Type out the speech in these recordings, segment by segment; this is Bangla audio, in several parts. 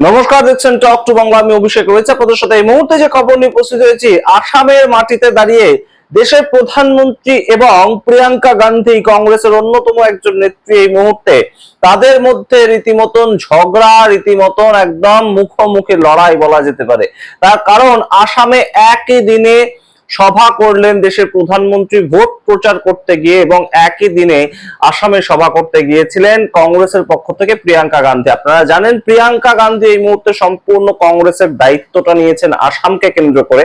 নমস্কার, দেখছেন টক টু বাংলা। আমি অভিষেক রয়েছে আপনাদের সাথে। এই মুহূর্তে যে খবর নিয়ে উপস্থিত হয়েছি, আসামের মাটিতে দাঁড়িয়ে দেশের প্রধানমন্ত্রী এবং প্রিয়াঙ্কা গান্ধী, কংগ্রেসের অন্যতম একজন নেত্রী, এই মুহূর্তে তাদের মধ্যে রীতিমতন ঝগড়া, রীতিমতন একদম মুখোমুখি লড়াই বলা যেতে পারে। তার কারণ আসামে একই দিনে সভা করলেন দেশের প্রধানমন্ত্রী ভোট প্রচার করতে গিয়ে, এবং একই দিনে আসামে সভা করতে গিয়েছিলেন কংগ্রেসের পক্ষ থেকে প্রিয়াঙ্কা গান্ধী। আপনারা জানেন প্রিয়াঙ্কা গান্ধী এই মুহূর্তে সম্পূর্ণ কংগ্রেসের দায়িত্বটা নিয়েছেন আসামকে কেন্দ্র করে,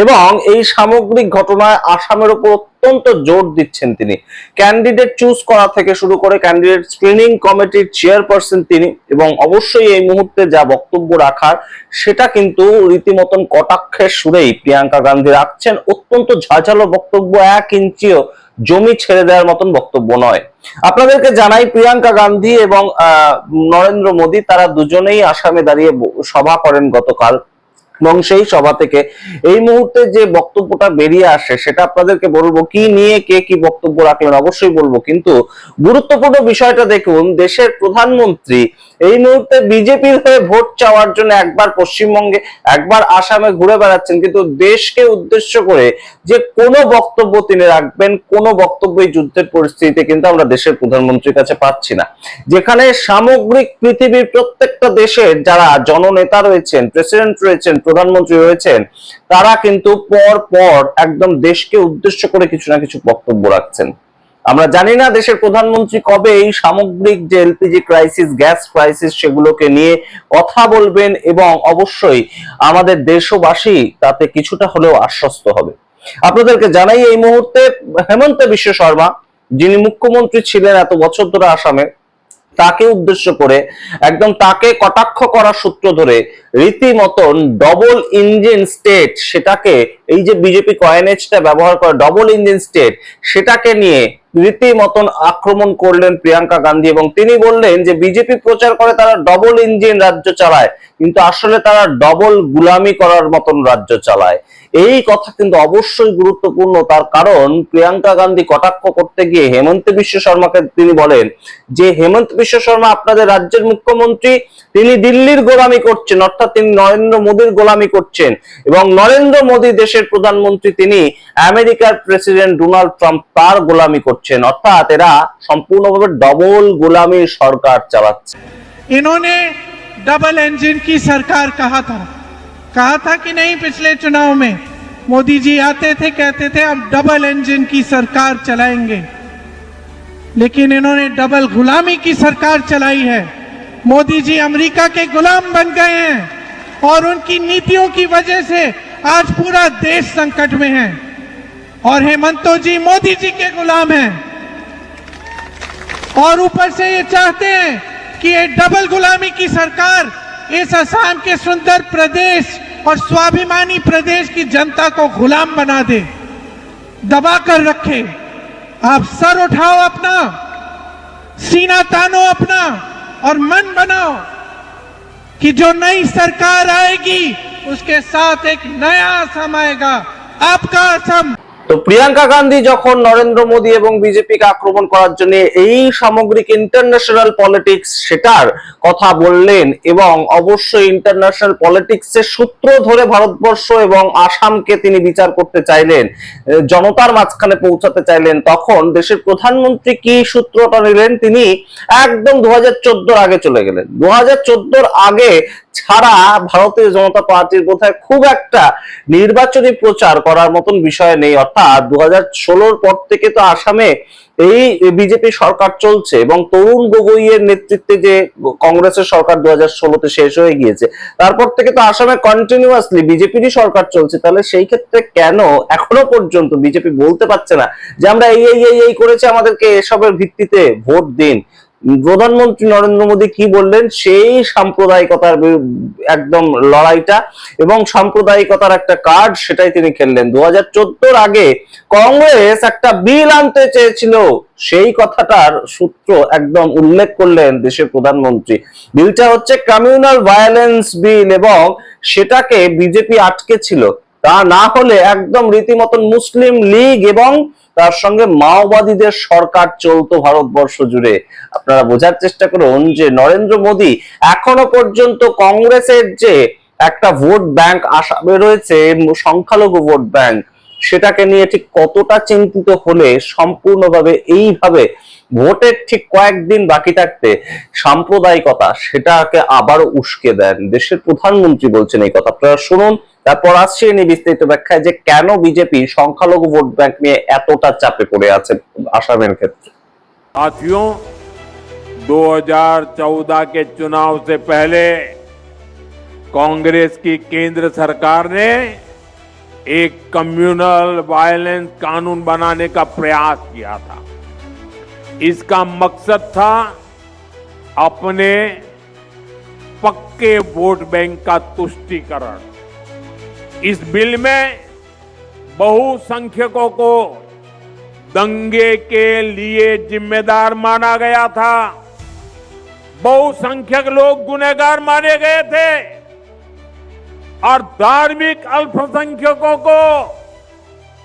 এবং এই সামগ্রিক ঘটনায় আসামের উপর অত্যন্ত জোর দিচ্ছেন তিনি। ক্যান্ডিডেট চুজ করা থেকে শুরু করে ক্যান্ডিডেট স্ক্রিনিং কমিটির চেয়ারপারসন তিনি, এবং অবশ্যই এই মুহূর্তে যা বক্তব্য রাখার সেটা কিন্তু রীতিমতন কটাক্ষের সুরেই প্রিয়াঙ্কা গান্ধী রাখছেন। অত্যন্ত ঝাঁঝালো বক্তব্য, 1 ইঞ্চিও জমি ছেড়ে দেওয়ার মতন বক্তব্য নয়। আপনাদেরকে জানাই, প্রিয়াঙ্কা গান্ধী এবং নরেন্দ্র মোদী তারা দুজনেই আসামে দাঁড়িয়ে সভা করেন গতকাল, এবং সেই সভা থেকে এই মুহূর্তে যে বক্তব্যটা বেরিয়ে আসে সেটা আপনাদেরকে বলবো। কি নিয়ে কে কি বক্তব্য রাখলেন অবশ্যই বলবো, কিন্তু গুরুত্বপূর্ণ বিষয়টা দেখুন, দেশের প্রধানমন্ত্রী এই মুহূর্তে বিজেপির হয়ে ভোট চাওয়ার জন্য একবার পশ্চিমবঙ্গে একবার আসামে ঘুরে বেড়াচ্ছেন, কিন্তু দেশকে উদ্দেশ্য করে যে কোনো বক্তব্য তিনি রাখবেন, কোনো বক্তব্যই যুদ্ধের পরিস্থিতিতে কিন্তু আমরা দেশের প্রধানমন্ত্রীর কাছে পাচ্ছি না। যেখানে সামগ্রিক পৃথিবীর প্রত্যেকটা দেশের যারা জননেতা রয়েছেন, প্রেসিডেন্ট রয়েছেন, প্রধানমন্ত্রী রয়েছেন, তারা কিন্তু পর পর একদম দেশকে উদ্দেশ্য করে কিছু না কিছু বক্তব্য রাখছেন। আমরা জানি না দেশের প্রধানমন্ত্রী কবে এই সামগ্রিক যে এলপিজি ক্রাইসিস, গ্যাস ক্রাইসিস, সেগুলোকে নিয়ে কথা বলবেন, এবং অবশ্যই আমাদের দেশবাসী তাতে কিছুটা হলেও আশ্বস্ত হবে। আপনাদেরকে জানাই এই মুহূর্তে হেমন্ত বিশ্ব শর্মা, যিনি মুখ্যমন্ত্রী ছিলেন এত বছর ধরে আসামে, তাকে উদ্দেশ্য করে একদম তাকে কটাক্ষ করার সূত্র ধরে রীতিমতন ডবল ইঞ্জিন স্টেট, সেটাকে এই যে বিজেপি কয়েনেজটা ব্যবহার করে ডবল ইঞ্জিন স্টেট, সেটাকে নিয়ে রীতিমতন আক্রমণ করলেন প্রিয়াঙ্কা গান্ধী, এবং তিনি বললেন যে বিজেপি প্রচার করে তারা ডবল ইঞ্জিন রাজ্য চালায়, কিন্তু আসলে তারা ডবল গুলামি করার মতন রাজ্য চালায়। এই কথা কিন্তু অবশ্যই গুরুত্বপূর্ণ, তার কারণ প্রিয়াঙ্কা গান্ধী কটাক্ষ করতে গিয়ে হেমন্ত বিশ্ব শর্মাকে তিনি বলেন যে হেমন্ত বিশ্ব শর্মা আপনাদের রাজ্যের মুখ্যমন্ত্রী, তিনি দিল্লির গোলামি করছেন, অর্থাৎ তিনি নরেন্দ্র মোদীর গোলামি করছেন, এবং নরেন্দ্র মোদী দেশের প্রধানমন্ত্রী, তিনি আমেরিকার প্রেসিডেন্ট ডোনাল্ড ট্রাম্প, তার গোলামি করছেন। অর্থাৎ এরা সম্পূর্ণভাবে ডবল গোলামির সরকার চালাচ্ছে। इन्होंने डबल इंजन की सरकार कहा था कि नहीं? पिछले चुनाव में मोदी जी आते थे, कहते थे अब डबल इंजन की सरकार चलाएंगे, लेकिन इन्होंने डबल गुलामी की सरकार चलाई है। मोदी जी अमेरिका के गुलाम बन गए हैं, और उनकी नीतियों की वजह से आज पूरा देश संकट में है, और हेमंतो जी मोदी जी के गुलाम हैं, और ऊपर से ये चाहते हैं कि ये डबल गुलामी की सरकार इस असम के सुंदर प्रदेश और स्वाभिमानी प्रदेश की जनता को गुलाम बना दे, दबा कर रखे। आप सर उठाओ अपना, सीना तानो अपना, और मन बनाओ कि जो नई सरकार आएगी उसके साथ एक नया असम आएगा, आपका असम। তো প্রিয়াঙ্কা গান্ধী যখন নরেন্দ্র মোদী এবং বিজেপিকে আক্রমণ করার জন্য এই সামগ্রিক ইন্টারন্যাশনাল পলিটিক্স সেটার কথা বললেন, এবং অবশ্যই ইন্টারন্যাশনাল পলিটিক্সের সূত্র ধরে ভারতবর্ষ এবং আসামকে তিনি বিচার করতে চাইলেন, জনতার মাঝখানে পৌঁছাতে চাইলেন, তখন দেশের প্রধানমন্ত্রী কি সূত্রটা নিলেন? তিনি একদম 2014 আগে চলে গেলেন। 2014 আগে ছাড়া ভারতীয় জনতা পার্টির বোধহয় খুব একটা নির্বাচনী প্রচার করার মতন বিষয় নেই। অর্থাৎ 2016 পর থেকে তো আসামে এই বিজেপি সরকার চলছে, এবং তরুণ গগৈয়ের নেতৃত্বে যে কংগ্রেসের সরকার 2016-তে শেষ হয়ে গিয়েছে, তারপর থেকে তো আসামে কন্টিনিউয়াসলি বিজেপিরই সরকার চলছে। তাহলে সেই ক্ষেত্রে কেন এখনো পর্যন্ত বিজেপি বলতে পারছে না যে আমরা এই করেছি, আমাদেরকে এসবের ভিত্তিতে ভোট দিন? প্রধানমন্ত্রী নরেন্দ্র মোদী কি বললেন? সেই সাম্প্রদায়িকতার একদম লড়াইটা এবং সাম্প্রদায়িকতার একটা কার্ড, সেটাই তিনি খেললেন। 2014 আগে কংগ্রেস একটা বিল আনতে চেয়েছিল, সেই কথাটার সূত্র একদম উল্লেখ করলেন দেশের প্রধানমন্ত্রী। বিলটা হচ্ছে কমিউনাল ভায়োলেন্স বিল, এবং সেটাকে বিজেপি আটকে ছিল। তা না হলে একদম রীতিমতন মুসলিম লীগ এবং তার সঙ্গে মাওবাদীদের সরকার চলতো ভারতবর্ষ জুড়ে। আপনারা বোঝার চেষ্টা করুন যে নরেন্দ্র মোদী এখনো পর্যন্ত কংগ্রেসের যে একটা ভোট ব্যাংক আসামে রয়েছে, সংখ্যালঘু ভোট ব্যাংক, সেটাকে নিয়ে ঠিক কতটা চিন্তিত হলে সম্পূর্ণভাবে এইভাবে ভোটের ঠিক কয়েকদিন বাকি থাকতে সাম্প্রদায়িকতা সেটাকে আবার উস্কে দেন। দেশের প্রধানমন্ত্রী বলছেন এই কথা, আপনারা শুনুন, তারপর আসছে নিয়ে বিস্তারিত ব্যাখ্যায় যে কেন বিজেপি সংখ্যালঘু ভোট ব্যাংক নিয়ে এতটা চাপে পড়ে আছে আসামের ক্ষেত্রে। साथियों, 2014 के चुनाव से पहले कांग्रेस की केंद्र सरकार ने एक कम्युनल वायलेंस कानून बनाने का प्रयास किया था। इसका मकसद था अपने पक्के वोट बैंक का तुष्टीकरण। इस बिल में बहुसंख्यकों को दंगे के लिए जिम्मेदार माना गया था। बहुसंख्यक लोग गुनहगार माने गए थे और धार्मिक अल्पसंख्यकों को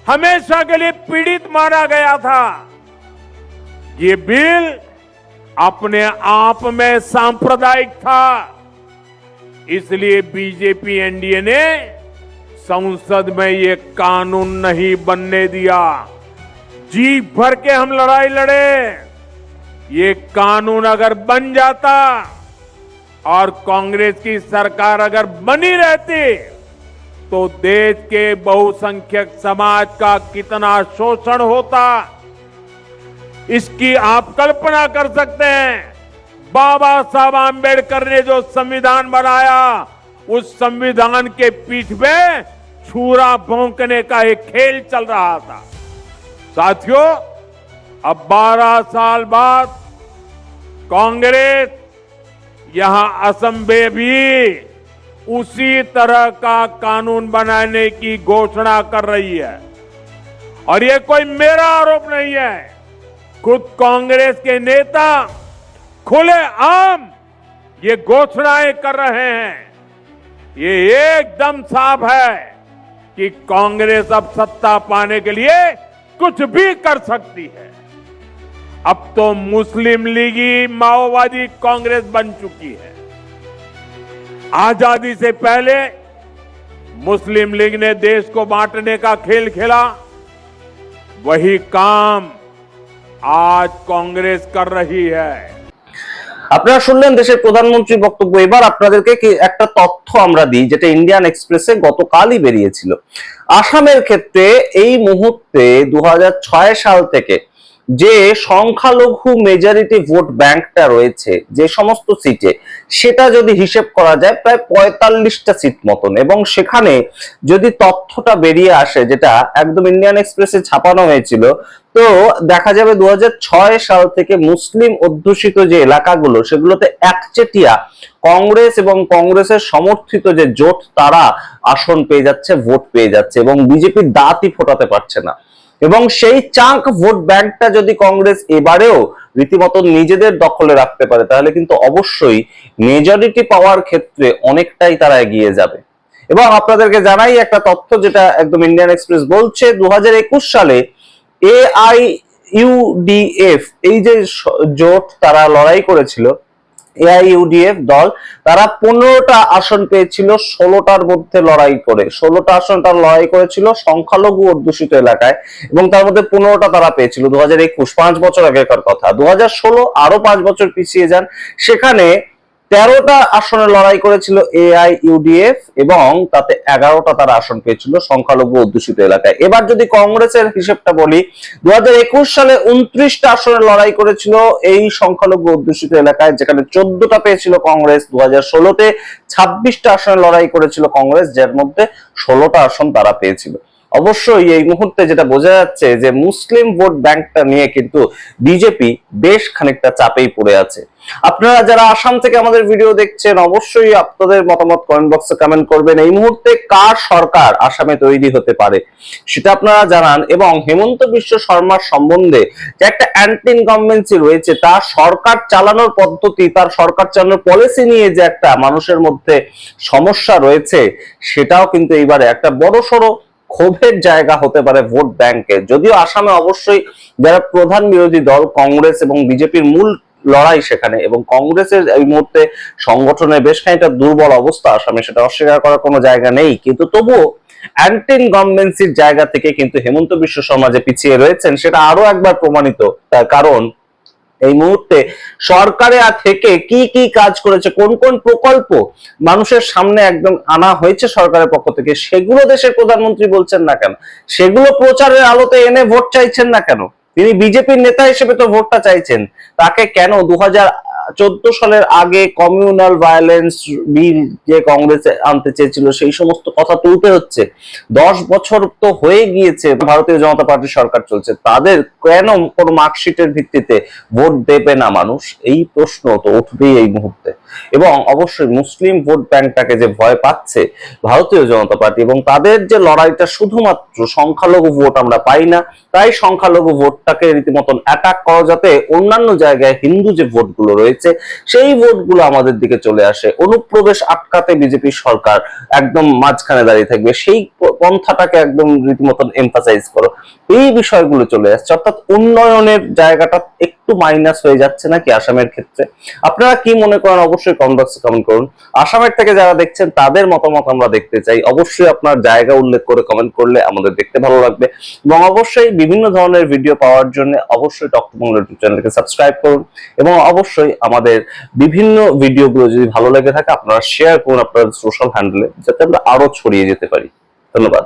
हमेशा के लिए पीड़ित माना गया था। ये बिल अपने आप में सांप्रदायिक था, इसलिए बीजेपी एनडीए ने संसद में ये कानून नहीं बनने दिया। जी भर के हम लड़ाई लड़े। ये कानून अगर बन जाता और कांग्रेस की सरकार अगर बनी रहती तो देश के बहुसंख्यक समाज का कितना शोषण होता, इसकी आप कल्पना कर सकते हैं। बाबा साहब आंबेडकर ने जो संविधान बनाया, उस संविधान के पीठ पे छुरा भोंकने का एक खेल चल रहा था। साथियों, अब 12 साल बाद कांग्रेस यहां असम में भी उसी तरह का कानून बनाने की घोषणा कर रही है। और ये कोई मेरा आरोप नहीं है, खुद कांग्रेस के नेता खुलेआम ये घोषणाएं कर रहे हैं। ये एकदम साफ है कि कांग्रेस अब सत्ता पाने के लिए कुछ भी कर सकती है। अब तो मुस्लिम लीगी माओवादी कांग्रेस बन चुकी है। आजादी से पहले मुस्लिम लीग ने देश को बांटने का खेल खेला, वही काम आज कांग्रेस कर रही है। আপনারা শুনলেন দেশের প্রধানমন্ত্রীর বক্তব্য। এবার আপনাদেরকে কি একটা তথ্য আমরা দিই যেটা ইন্ডিয়ান এক্সপ্রেসে গতকালই বেরিয়েছিল। আসামের ক্ষেত্রে এই মুহূর্তে 2006 সাল থেকে যে সংখ্যালঘু মেজরিটি ভোট ব্যাংকটা রয়েছে যে সমস্ত সিটে, সেটা যদি হিসেব করা যায় প্রায় 45টা সিট মতন, এবং সেখানে যদি তথ্যটা বেরিয়ে আসে যেটা একদম ইন্ডিয়ান এক্সপ্রেসে ছাপানো হয়েছিল, তো দেখা যাবে 2006 সাল থেকে মুসলিম অধ্যুষিত যে এলাকাগুলো সেগুলোতে একচেটিয়া কংগ্রেস এবং কংগ্রেসের সমর্থিত যে জোট তারা আসন পেয়ে যাচ্ছে, ভোট পেয়ে যাচ্ছে, এবং বিজেপির দাঁতই ফোটাতে পারছে না। এবং সেই চাঙ্ক ভোট ব্যাংকটা যদি কংগ্রেস এবারেও রীতিমতো নিজেদের দখলে রাখতে পারে তাহলে কিন্তু অবশ্যই মেজরিটি পাওয়ার ক্ষেত্রে অনেকটাই তারা এগিয়ে যাবে। এবং আপনাদেরকে জানাই একটা তথ্য যেটা একদম ইন্ডিয়ান এক্সপ্রেস বলছে, 2021 সালে AIUDF এই যে জোট তারা লড়াই করেছিল, AIUDF দল, তারা 15টা আসন পেয়েছিল 16টার মধ্যে লড়াই করে। 16টা আসন তারা লড়াই করেছিল সংখ্যালঘু অধ্যুষিত এলাকায়, এবং তার মধ্যে 15টা তারা পেয়েছিল 2021, 5 বছর আগেকার কথা। 2016 আরো 5 বছর পিছিয়ে যান, সেখানে 13টা আসনে লড়াই করেছিল AIUDF এবং তাতে 11টা তারা আসন পেয়েছিল সংখ্যালঘু অধ্যুষিত এলাকায়। এবার যদি কংগ্রেসের হিসেবটা বলি, 2021 সালে 29টা আসনে লড়াই করেছিল এই সংখ্যালঘু অধ্যুষিত এলাকায়, যেখানে 14টা পেয়েছিল কংগ্রেস। 2016-তে 26টা আসনে লড়াই করেছিল কংগ্রেস, যার মধ্যে 16টা আসন তারা পেয়েছিল। অবশ্যই এই মুহূর্তে যেটা বোঝা যাচ্ছে যে মুসলিম ভোট ব্যাংকটা নিয়ে কিন্তু বিজেপি বেশ খানিকটা চাপেই পড়ে আছে। আপনারা যারা আসাম থেকে আমাদের ভিডিও দেখছেন অবশ্যই আপনাদের মতামত কমেন্ট বক্সে কমেন্ট করবেন। এই মুহূর্তে কার সরকার আসামে তৈরি হতে পারে সেটা আপনারা জানান, এবং হেমন্ত বিশ্ব শর্মার সম্বন্ধে যে একটা অ্যান্টি ইনকামবেন্সি রয়েছে, তার সরকার চালানোর পদ্ধতি, তার সরকার চালানোর পলিসি নিয়ে যে একটা মানুষের মধ্যে সমস্যা রয়েছে, সেটাও কিন্তু এইবারে একটা বড়সড় ক্ষোভের জায়গা হতে পারে ভোট ব্যাংকে। যদিও আসামে অবশ্যই যারা প্রধান বিরোধী দল কংগ্রেস এবং বিজেপির মূল লড়াই সেখানে, এবং কংগ্রেসের এই মুহূর্তে সংগঠনের বেশ খানিকটা দুর্বল অবস্থা আসামে, সেটা অস্বীকার করার কোনো জায়গা নেই, কিন্তু তবুও অ্যান্টি ইনকামবেন্সির জায়গা থেকে কিন্তু হেমন্ত বিশ্ব শর্মা যে পিছিয়ে রয়েছেন সেটা আরো একবার প্রমাণিত। তার কারণ এই মুহূর্তে সরকারে থেকে কি কি কাজ করেছে, কোন কোন প্রকল্প মানুষের সামনে একদম আনা হয়েছে সরকারের পক্ষ থেকে, সেগুলো দেশের প্রধানমন্ত্রী বলছেন না কেন? সেগুলো প্রচারের আলোতে এনে ভোট চাইছেন না কেন? তিনি বিজেপির নেতা হিসেবে তো ভোটটা চাইছেন, তাকে কেন 2014 সালের আগে কমিউনাল ভায়োলেন্স বিল যে কংগ্রেস আনতে চেয়েছিল সেই সমস্ত কথা তুলতে হচ্ছে? 10 বছর তো হয়ে গিয়েছে ভারতীয় জনতা পার্টির সরকার চলছে, তাদের কেন কোনো মার্কশিটের ভিত্তিতে ভোট দেবে না মানুষ? এই প্রশ্ন তো উঠবেই এই মুহূর্তে। এবং অবশ্যই মুসলিম ভোট ব্যাংকটাকে যে ভয় পাচ্ছে ভারতীয় জনতা পার্টি, এবং তাদের যে লড়াইটা শুধুমাত্র সংখ্যালঘু ভোট আমরা পাই না, তাই সংখ্যালঘু ভোটটাকে রীতিমতন অ্যাটাক করা, যাতে অন্যান্য জায়গায় হিন্দু যে ভোটগুলো রয়েছে সেই ভোটগুলো আমাদের দিকে চলে আসে, অনুপ্রবেশ আটকাতে বিজেপি সরকার একদম মাঝখানে দাঁড়িয়ে থাকবে, সেই পন্থাটাকে একদম রীতিমতন এমফাসাইজ করো, এই বিষয়গুলো চলে আসছে। অর্থাৎ উন্নয়নের জায়গাটা একটু মাইনাস হয়ে যাচ্ছে নাকি আসামের ক্ষেত্রে? আপনারা কি মনে করেন অবশ্যই কমেন্ট বক্সে কমেন্ট করুন। আসামের থেকে যারা দেখছেন তাদের মতামত আমরা দেখতে চাই, অবশ্যই আপনার জায়গা উল্লেখ করে কমেন্ট করলে আমাদের দেখতে ভালো লাগবে। এবং অবশ্যই বিভিন্ন ধরনের ভিডিও পাওয়ার জন্য অবশ্যই টক টু বাংলা ইউটিউব চ্যানেলকে সাবস্ক্রাইব করুন, এবং অবশ্যই আমাদের বিভিন্ন ভিডিওগুলো যদি ভালো লেগে থাকে আপনারা শেয়ার করুন আপনার সোশ্যাল হ্যান্ডেলে, যাতে আমরা আরো ছড়িয়ে যেতে পারি। ধন্যবাদ।